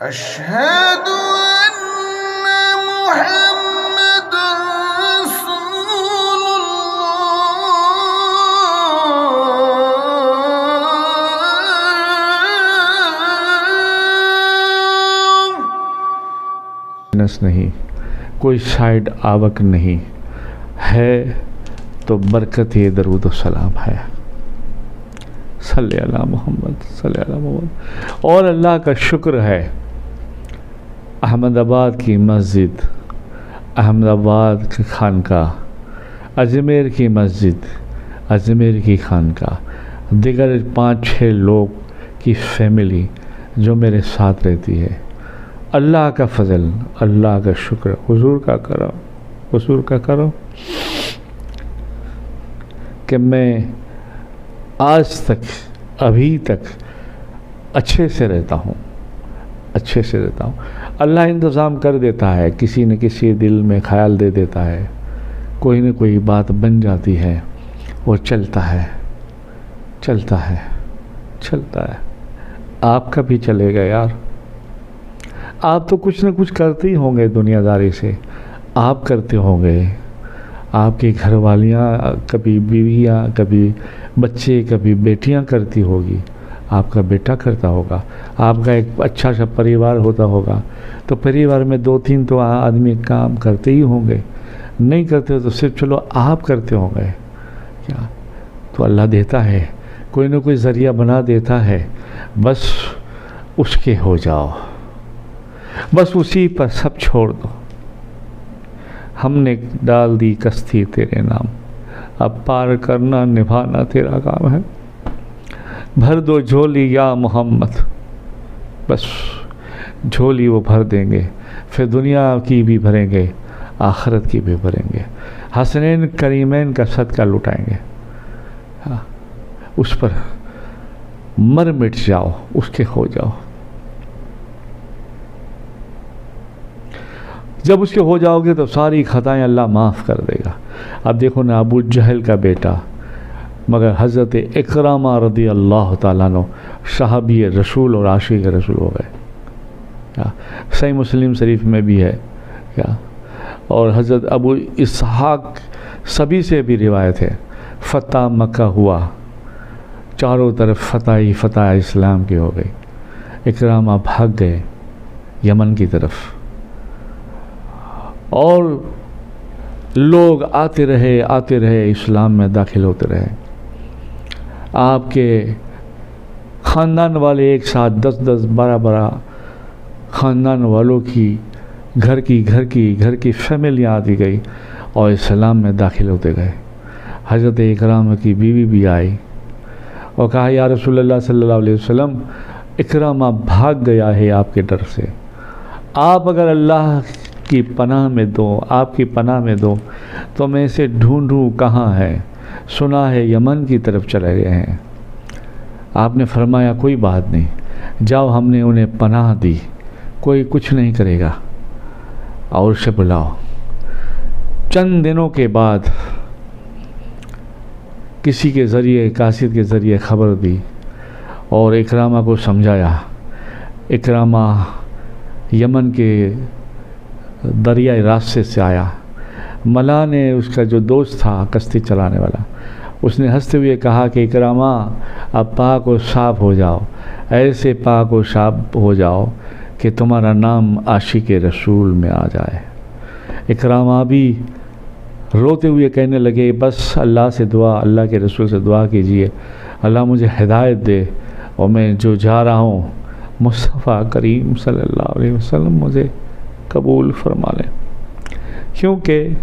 अशहदु अन्ना Muhammadan रसूलुल्लाह। नहीं, कोई साइड आवक नहीं है, तो बरकत ये दरूद व सलाम है। सल्ले अला मोहम्मद, सल्ले अला मोहम्मद। और अल्लाह का शुक्र है, अहमदाबाद की मस्जिद, अहमदाबाद की खानका, अजमेर की मस्जिद, अजमेर की खानका, दिगर 5-6 लोग की फैमिली जो मेरे साथ रहती है। अल्लाह का फजल, अल्लाह का शुक्र, हुजूर का करो, हुजूर का करो कि मैं आज तक, अभी तक अच्छे से रहता हूँ, अच्छे से रहता हूँ। अल्लाह इंतज़ाम कर देता है, किसी न किसी दिल में ख्याल दे देता है, कोई न कोई बात बन जाती है, वो चलता है, चलता है, चलता है। आपका भी चलेगा यार। आप तो कुछ न कुछ करते ही होंगे दुनियादारी से, आप करते होंगे, आपकी घरवालियाँ, कभी बीवियाँ, कभी बच्चे, कभी बेटियाँ करती होगी, आपका बेटा करता होगा, आपका एक अच्छा सा परिवार होता होगा, तो परिवार में 2-3 तो आदमी काम करते ही होंगे। नहीं करते हो तो सिर्फ चलो आप करते होंगे क्या? तो अल्लाह देता है, कोई ना कोई ज़रिया बना देता है, बस उसके हो जाओ, बस उसी पर सब छोड़ दो। हमने डाल दी कश्ती तेरे नाम, अब पार करना निभाना तेरा काम है। भर दो झोली या मोहम्मद, बस झोली वो भर देंगे, फिर दुनिया की भी भरेंगे, आखिरत की भी भरेंगे, हसनैन करीमैन का सदका लुटाएंगे। हाँ, उस पर मर मिट जाओ, उसके हो जाओ। जब उसके हो जाओगे तो सारी खताएं अल्लाह माफ़ कर देगा। अब देखो ना, अबू जहल का बेटा, मगर हज़रत इकरामा रदी अल्लाह ताला अन्हु सहाबी रसूल और आशिक़ रसूल हो गए। क्या सही मुस्लिम शरीफ में भी है क्या? और हज़रत अबू इसहाक सभी से भी रिवायत है, फ़तह मक्का हुआ, चारों तरफ फ़तह ही फ़तह इस्लाम की हो गई। इकरामा भाग गए यमन की तरफ, और लोग आते रहे, इस्लाम में दाखिल होते रहे। आपके ख़ानदान वाले एक साथ 10-10, 12-12 ख़ानदान वालों की घर की फैमिलियाँ आती गई और इस्लाम में दाखिल होते गए। हज़रत इकरामा की बीवी भी आई और कहा, या रसूलल्लाह सल्लल्लाहु अलैहि वसल्लम, इकरामा भाग गया है आपके डर से, आप अगर अल्लाह की पनाह में दो, आपकी पनाह में दो तो मैं इसे ढूंढूं कहाँ है, सुना है यमन की तरफ चले गए हैं। आपने फरमाया, कोई बात नहीं, जाओ, हमने उन्हें पनाह दी, कोई कुछ नहीं करेगा, और उसे बुलाओ। चंद दिनों के बाद किसी के ज़रिए, कासिद के ज़रिए खबर दी और इकरामा को समझाया। इकरामा यमन के दरियाई रास्ते से आया। मला ने, उसका जो दोस्त था कश्ती चलाने वाला, उसने हंसते हुए कहा कि इकरामा, अब पाक और साफ हो जाओ, ऐसे पाक और साफ हो जाओ कि तुम्हारा नाम आशिक़ रसूल में आ जाए। इकरामा भी रोते हुए कहने लगे, बस अल्लाह से दुआ, अल्लाह के रसूल से दुआ कीजिए, अल्लाह मुझे हिदायत दे, और मैं जो जा रहा हूँ मुस्तफ़ा करीम सल्लल्लाहु अलैहि वसल्लम मुझे कबूल फरमा लें। क्योंकि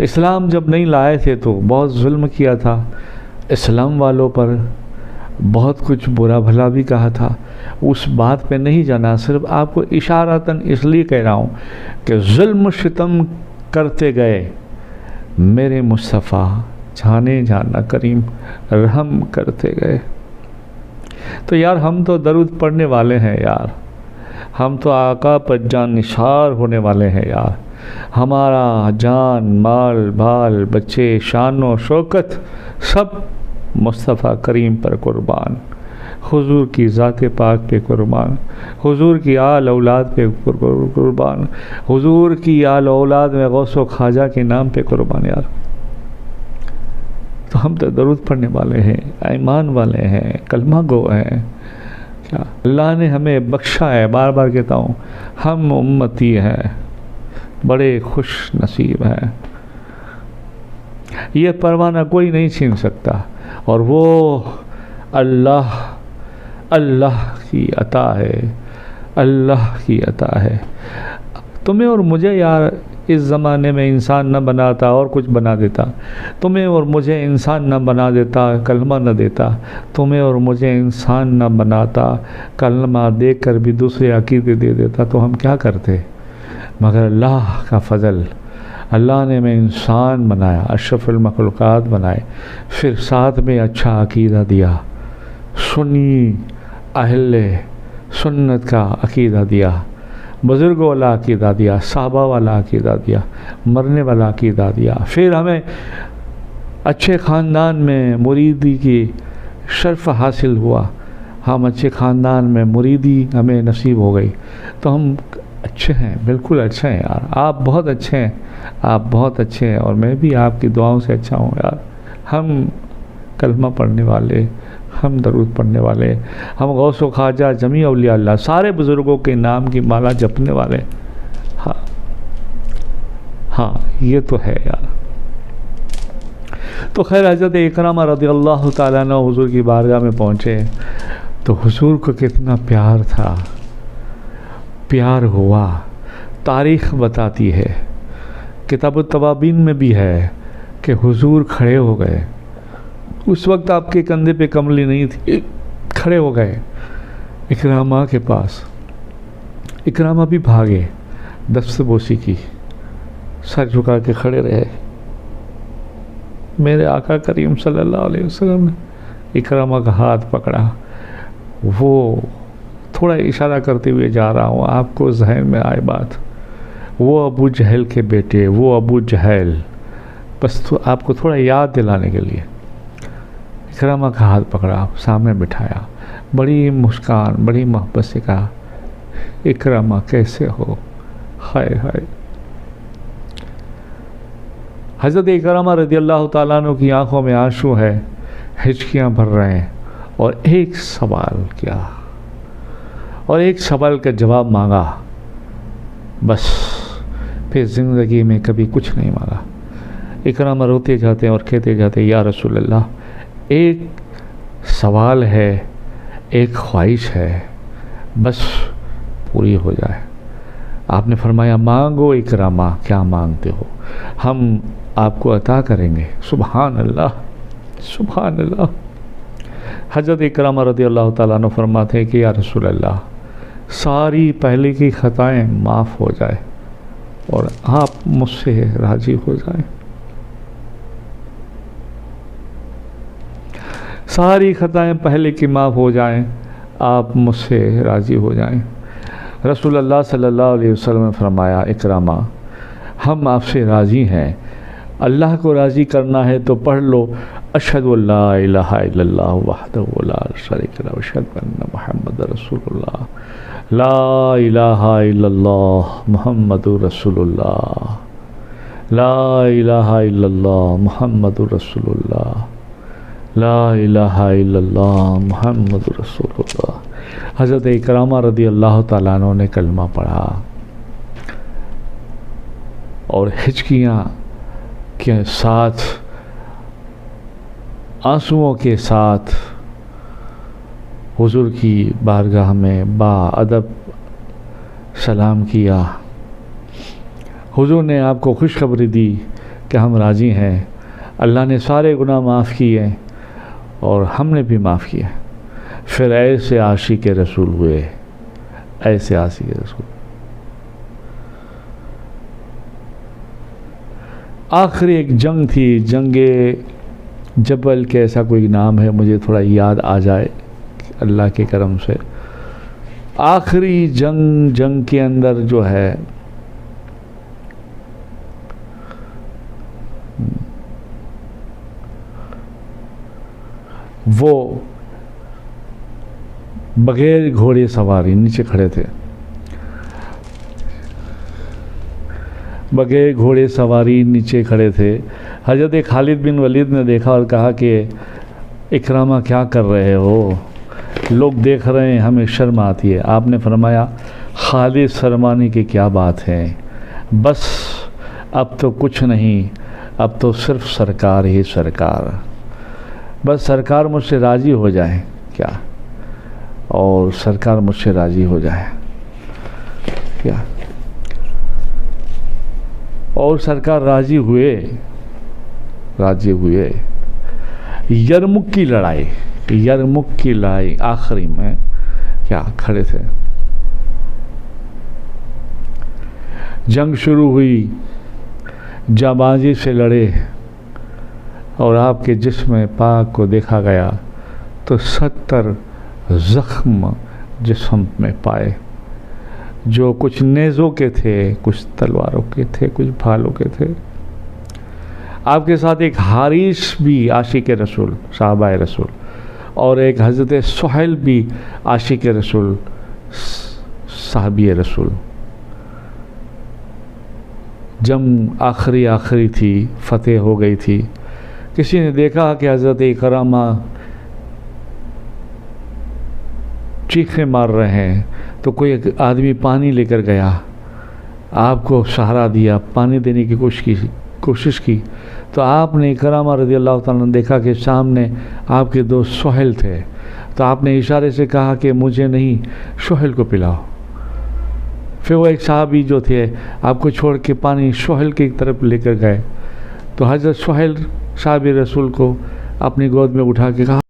इस्लाम जब नहीं लाए थे तो बहुत जुल्म किया था, इस्लाम वालों पर बहुत कुछ बुरा भला भी कहा था। उस बात पे नहीं जाना, सिर्फ आपको इशारतन इसलिए कह रहा हूँ कि जुल्म सितम करते गए मेरे मुस्तफ़ा जाने जाना करीम रहम करते गए। तो यार, हम तो दरूद पढ़ने वाले हैं यार, हम तो आका पर जान निसार होने वाले हैं यार। हमारा जान, माल, बाल, बच्चे, शान और शौकत सब मुस्तफ़ा करीम पर कुर्बान। हुजूर की ज़ात पाक पे कुर्बान, हुजूर की आल औलाद पे कुर्बान, हुजूर की आल औलाद में गौस व ख्वाजा के नाम पे कुर्बान। यार तो हम तो दरूद पढ़ने वाले हैं, ईमान वाले हैं, कलमा गो हैं। क्या अल्लाह ने हमें बख्शा है, बार बार कहता हूँ, हम उम्मती हैं, बड़े खुश नसीब हैं। ये परवाना कोई नहीं छीन सकता, और वो अल्लाह अल्लाह की अता है, अल्लाह की अता है। तुम्हें और मुझे यार इस ज़माने में इंसान न बनाता और कुछ बना देता, तुम्हें और मुझे इंसान न बना देता, कलमा न देता, तुम्हें और मुझे इंसान न बनाता, कलमा देकर भी दूसरे अकीदे दे देता, तो हम क्या करते। मगर अल्लाह का फ़ज़ल, अल्लाह ने हमें इंसान बनाया, अशरफुल मखलूक़ात बनाए, फिर साथ में अच्छा अकीदा दिया, सुन्नी अहले सुन्नत का अकीदा दिया, बुज़ुर्गों वाला अकीदा दिया, साहबा वाला अकीदा दिया, मरने वाला अकीदा दिया। फिर हमें अच्छे ख़ानदान में मुरीदी की शर्फ़ हासिल हुआ, हम अच्छे ख़ानदान में मुरीदी हमें नसीब हो गई, तो हम अच्छे हैं, बिल्कुल अच्छे हैं यार। आप बहुत अच्छे हैं, आप बहुत अच्छे हैं, और मैं भी आपकी दुआओं से अच्छा हूँ यार। हम कलमा पढ़ने वाले, हम दरूद पढ़ने वाले, हम गौस व ख्वाजा जमी औलिया अल्लाह सारे बुज़ुर्गों के नाम की माला जपने वाले। हाँ हाँ, ये तो है यार। तो खैर हज़रत इकरामा रज़ियल्लाहु ताला अन्हु हुज़ूर की बारगाह में पहुँचे, तो हुज़ूर को कितना प्यार था, प्यार हुआ। तारीख़ बताती है, किताब तवाबीन में भी है कि हुज़ूर खड़े हो गए। उस वक्त आपके कंधे पे कमली नहीं थी, खड़े हो गए इकरामा के पास। इकरामा भी भागे, दस्तबोसी की, सर झुका के खड़े रहे। मेरे आका करीम सल्लल्लाहु अलैहि वसल्लम ने इकरामा का हाथ पकड़ा। वो थोड़ा इशारा करते हुए जा रहा हूँ, आपको जहन में आए बात, वो अबू जहल के बेटे, वो अबू जहल, बस तो आपको थोड़ा याद दिलाने के लिए। इकरामा का हाथ पकड़ा, सामने बिठाया, बड़ी मुस्कान, बड़ी मोहब्बत से कहा, इकरामा कैसे हो। हाय हाय। हज़रत इकरामा रज़ियल्लाहु ताला अन्हु की आंखों में आंसू है, हिचकियाँ भर रहे हैं, और एक सवाल किया, और एक सवाल का जवाब मांगा, बस फिर ज़िंदगी में कभी कुछ नहीं मांगा। इकरामा रोते जाते हैं और कहते जाते, या रसूल अल्लाह, एक सवाल है, एक ख्वाहिश है, बस पूरी हो जाए। आपने फरमाया, मांगो इकरामा, क्या मांगते हो, हम आपको अता करेंगे। सुभान अल्लाह, सुभान अल्लाह। हज़रत इकरामा रज़ियल्लाहु ताला अन्हु फरमाते हैं कि या रसूल अल्लाह, सारी पहले की ख़ताएँ माफ़ हो जाए और आप मुझसे राज़ी हो जाएं। सारी ख़ताएँ पहले की माफ़ हो जाएं, आप मुझसे राज़ी हो जाएं। रसूल अल्लाह सल्लल्लाहु अलैहि वसल्लम ने फरमाया, इकरामा हम आपसे राज़ी हैं, अल्लाह को राज़ी करना है तो पढ़ लो, अशहदु अल्ला इलाहा इल्लल्लाह वहदहु ला शरीक लहु व अशहदु अन्ना मुहम्मदर रसूलुल्लाह, ला इलाहा इल्लल्लाह मुहम्मदुर रसूलुल्लाह, ला इलाहा इल्लल्लाह मुहम्मदुर रसूलुल्लाह, ला इलाहा इल्लल्लाह मुहम्मदुर रसूलुल्लाह। हज़रत इकरामा रज़ियल्लाहु ताला अन्हु ने कलमा पढ़ा और हिचकियाँ के साथ, आंसुओं के साथ हुज़ूर की बारगाह में बाअदब सलाम किया। हुज़ूर ने आपको खुशखबरी दी कि हम राज़ी हैं, अल्लाह ने सारे गुनाह माफ़ किए और हमने भी माफ़ किया। फिर ऐसे आशिक़ रसूल हुए, ऐसे आशिक़ रसूल। आखिरी एक जंग थी, जंगे जबल के ऐसा कोई नाम है, मुझे थोड़ा याद आ जाए अल्लाह के करम से। आखिरी जंग के अंदर जो है वो बगैर घोड़े सवारी नीचे खड़े थे, बगैर घोड़े सवारी नीचे खड़े थे। हज़रत खालिद बिन वलीद ने देखा और कहा कि इकरामा क्या कर रहे हो, लोग देख रहे हैं, हमें शर्म आती है। आपने फरमाया खालिद शर्माने की क्या बात है, बस अब तो कुछ नहीं, अब तो सिर्फ सरकार ही सरकार, बस सरकार मुझसे राज़ी हो जाए क्या, और सरकार मुझसे राज़ी हो जाए क्या। और सरकार राज़ी हुए, राज़ी हुए। यरमुक की लड़ाई, यरमुक की लड़ाई आखिरी में क्या खड़े थे, जंग शुरू हुई, जाबाजी से लड़े और आपके जिस्म पाक को देखा गया तो 70 ज़ख्म जिस्म में पाए, जो कुछ नेज़ों के थे, कुछ तलवारों के थे, कुछ भालों के थे। आपके साथ एक हारिस भी आशिक रसूल, साहबा रसूल, और एक हज़रत सुहैल भी आशिक रसूल, साहबी रसूल। जंग आखिरी थी, फतेह हो गई थी। किसी ने देखा कि हज़रत इकरामा चीखें मार रहे हैं, तो कोई एक आदमी पानी लेकर गया, आपको सहारा दिया, पानी देने की कोशिश की। तो आपने इकरामा रज़ियल्लाहु ताला ने देखा कि सामने आपके दो सुहैल थे, तो आपने इशारे से कहा कि मुझे नहीं, सुहैल को पिलाओ। फिर वो एक साहबी जो थे आपको छोड़ के पानी सुहैल की तरफ लेकर गए, तो हज़रत सुहैल साहबी रसूल को अपनी गोद में उठा के कहा